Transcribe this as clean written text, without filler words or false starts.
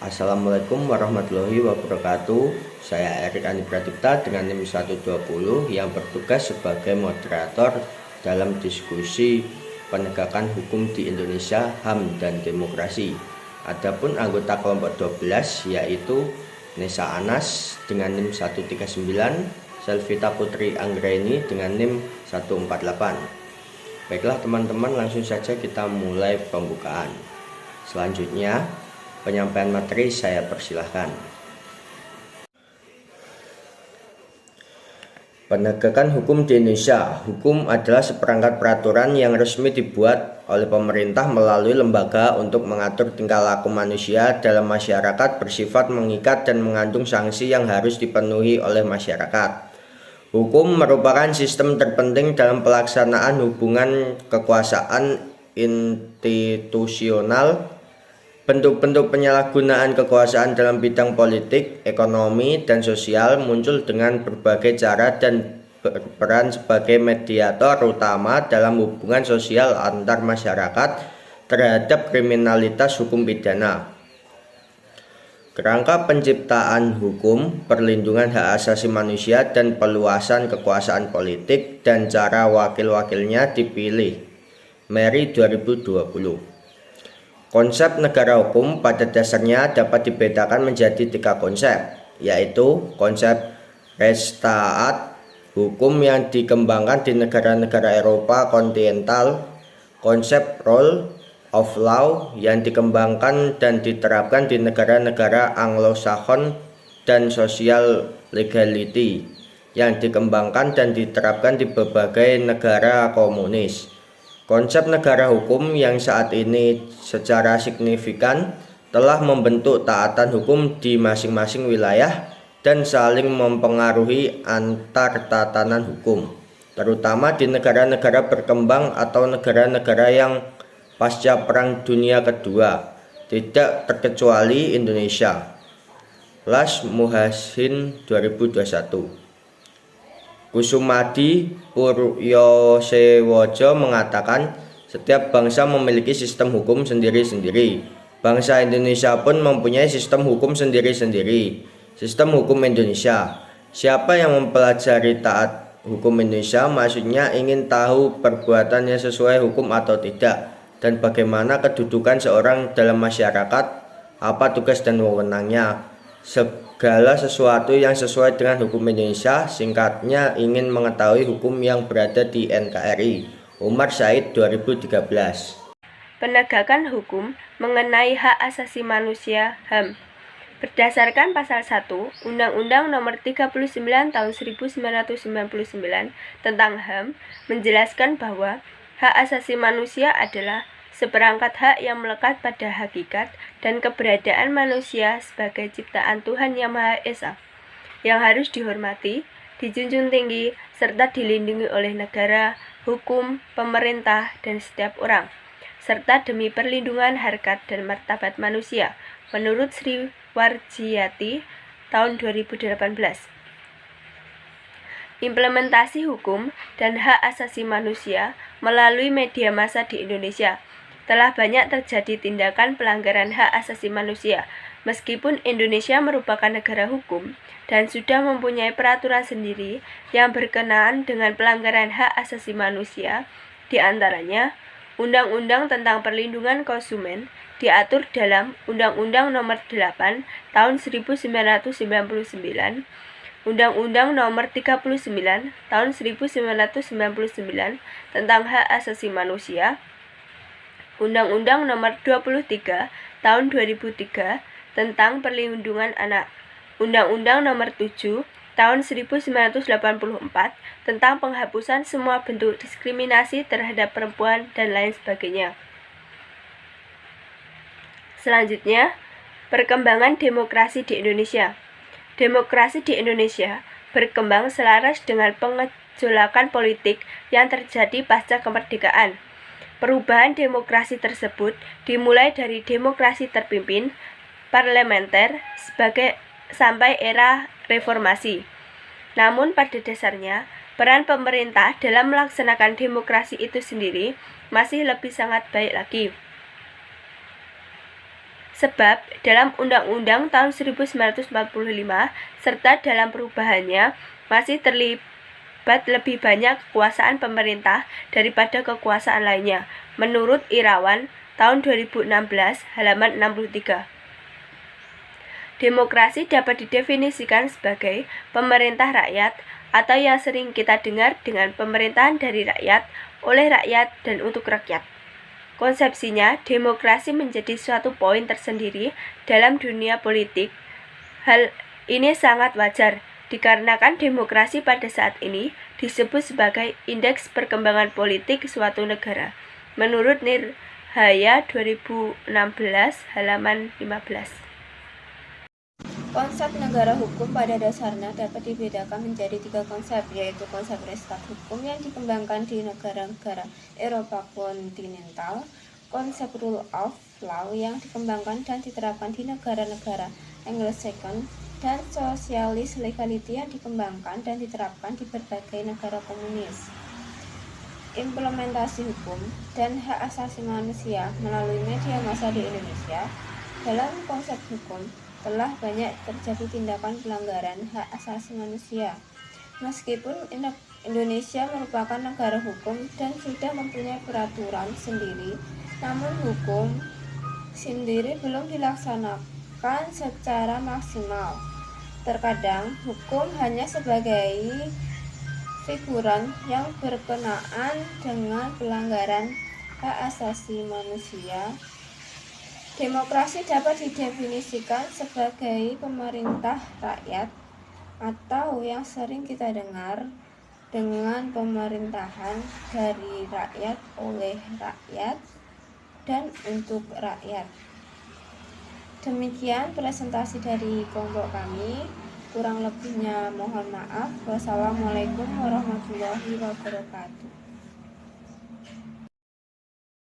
Assalamualaikum warahmatullahi wabarakatuh. Saya Erik Andi Pratipta dengan NIM 120 yang bertugas sebagai moderator dalam diskusi penegakan hukum di Indonesia, HAM dan demokrasi. Adapun anggota kelompok 12 yaitu Nesa Anas dengan NIM 139, Selvita Putri Anggraini dengan NIM 148. Baiklah teman-teman, langsung saja kita mulai pembukaan. Selanjutnya penyampaian materi saya persilahkan. Penegakan hukum di Indonesia. Hukum adalah seperangkat peraturan yang resmi dibuat oleh pemerintah melalui lembaga untuk mengatur tingkah laku manusia dalam masyarakat, bersifat mengikat dan mengandung sanksi yang harus dipenuhi oleh masyarakat. Hukum merupakan sistem terpenting dalam pelaksanaan hubungan kekuasaan institusional. Bentuk-bentuk penyalahgunaan kekuasaan dalam bidang politik, ekonomi, dan sosial muncul dengan berbagai cara dan berperan sebagai mediator utama dalam hubungan sosial antar masyarakat terhadap kriminalitas hukum pidana. Kerangka penciptaan hukum, perlindungan hak asasi manusia, dan peluasan kekuasaan politik dan cara wakil-wakilnya dipilih. Mary 2020. Konsep negara hukum pada dasarnya dapat dibedakan menjadi 3 konsep, yaitu konsep res taat, hukum yang dikembangkan di negara-negara Eropa kontinental, konsep rule of law yang dikembangkan dan diterapkan di negara-negara Anglo-Saxon, dan social legality yang dikembangkan dan diterapkan di berbagai negara komunis. Konsep negara hukum yang saat ini secara signifikan telah membentuk taatan hukum di masing-masing wilayah dan saling mempengaruhi antar tatanan hukum, terutama di negara-negara berkembang atau negara-negara yang pasca Perang Dunia Kedua, tidak terkecuali Indonesia. Las Muhassin 2021. Kusumadi Puryosewojo mengatakan setiap bangsa memiliki sistem hukum sendiri-sendiri. Bangsa Indonesia pun mempunyai sistem hukum sendiri-sendiri. Sistem hukum Indonesia. Siapa yang mempelajari taat hukum Indonesia maksudnya ingin tahu perbuatannya sesuai hukum atau tidak, dan bagaimana kedudukan seorang dalam masyarakat, apa tugas dan wewenangnya. Segala sesuatu yang sesuai dengan hukum Indonesia, singkatnya ingin mengetahui hukum yang berada di NKRI. Umar Said 2013. Penegakan hukum mengenai hak asasi manusia HAM. Berdasarkan pasal 1 Undang-Undang Nomor 39 Tahun 1999 tentang HAM menjelaskan bahwa hak asasi manusia adalah seperangkat hak yang melekat pada hakikat dan keberadaan manusia sebagai ciptaan Tuhan Yang Maha Esa, yang harus dihormati, dijunjung tinggi, serta dilindungi oleh negara, hukum, pemerintah, dan setiap orang, serta demi perlindungan harkat dan martabat manusia, menurut Sri Warjiati tahun 2018. Implementasi hukum dan hak asasi manusia melalui media massa di Indonesia. Telah banyak terjadi tindakan pelanggaran hak asasi manusia, meskipun Indonesia merupakan negara hukum dan sudah mempunyai peraturan sendiri yang berkenaan dengan pelanggaran hak asasi manusia, di antaranya Undang-Undang tentang Perlindungan Konsumen diatur dalam Undang-Undang Nomor 8 Tahun 1999, Undang-Undang Nomor 39 Tahun 1999 tentang Hak Asasi Manusia, Undang-Undang Nomor 23 Tahun 2003 tentang Perlindungan Anak, Undang-Undang Nomor 7 Tahun 1984 tentang penghapusan semua bentuk diskriminasi terhadap perempuan dan lain sebagainya. Selanjutnya, perkembangan demokrasi di Indonesia. Demokrasi di Indonesia berkembang selaras dengan pengejolakan politik yang terjadi pasca kemerdekaan. Perubahan demokrasi tersebut dimulai dari demokrasi terpimpin, parlementer, sampai era reformasi. Namun pada dasarnya, peran pemerintah dalam melaksanakan demokrasi itu sendiri masih lebih sangat baik lagi. Sebab dalam Undang-Undang tahun 1945 serta dalam perubahannya masih terlibat lebih banyak kekuasaan pemerintah daripada kekuasaan lainnya. Menurut Irawan tahun 2016 halaman 63. Demokrasi dapat didefinisikan sebagai pemerintah rakyat atau yang sering kita dengar dengan pemerintahan dari rakyat, oleh rakyat, dan untuk rakyat. Konsepsinya, demokrasi menjadi suatu poin tersendiri dalam dunia politik. Hal ini sangat wajar, dikarenakan demokrasi pada saat ini disebut sebagai indeks perkembangan politik suatu negara. Menurut Nirhaya 2016 halaman 15. Konsep negara hukum pada dasarnya dapat dibedakan menjadi 3 konsep, yaitu konsep restat hukum yang dikembangkan di negara-negara Eropa kontinental, konsep rule of law yang dikembangkan dan diterapkan di negara-negara Anglo-Saxon, dan sosialis legality yang dikembangkan dan diterapkan di berbagai negara komunis. Implementasi hukum dan hak asasi manusia melalui media massa di Indonesia. Dalam konsep hukum telah banyak terjadi tindakan pelanggaran hak asasi manusia. Meskipun Indonesia merupakan negara hukum dan sudah mempunyai peraturan sendiri, namun hukum sendiri belum dilaksanakan secara maksimal. Terkadang hukum hanya sebagai figuran yang berkenaan dengan pelanggaran hak asasi manusia. Demokrasi dapat didefinisikan sebagai pemerintah rakyat atau yang sering kita dengar dengan pemerintahan dari rakyat, oleh rakyat, dan untuk rakyat. Demikian presentasi dari kelompok kami. Kurang lebihnya mohon maaf. Wassalamualaikum warahmatullahi wabarakatuh.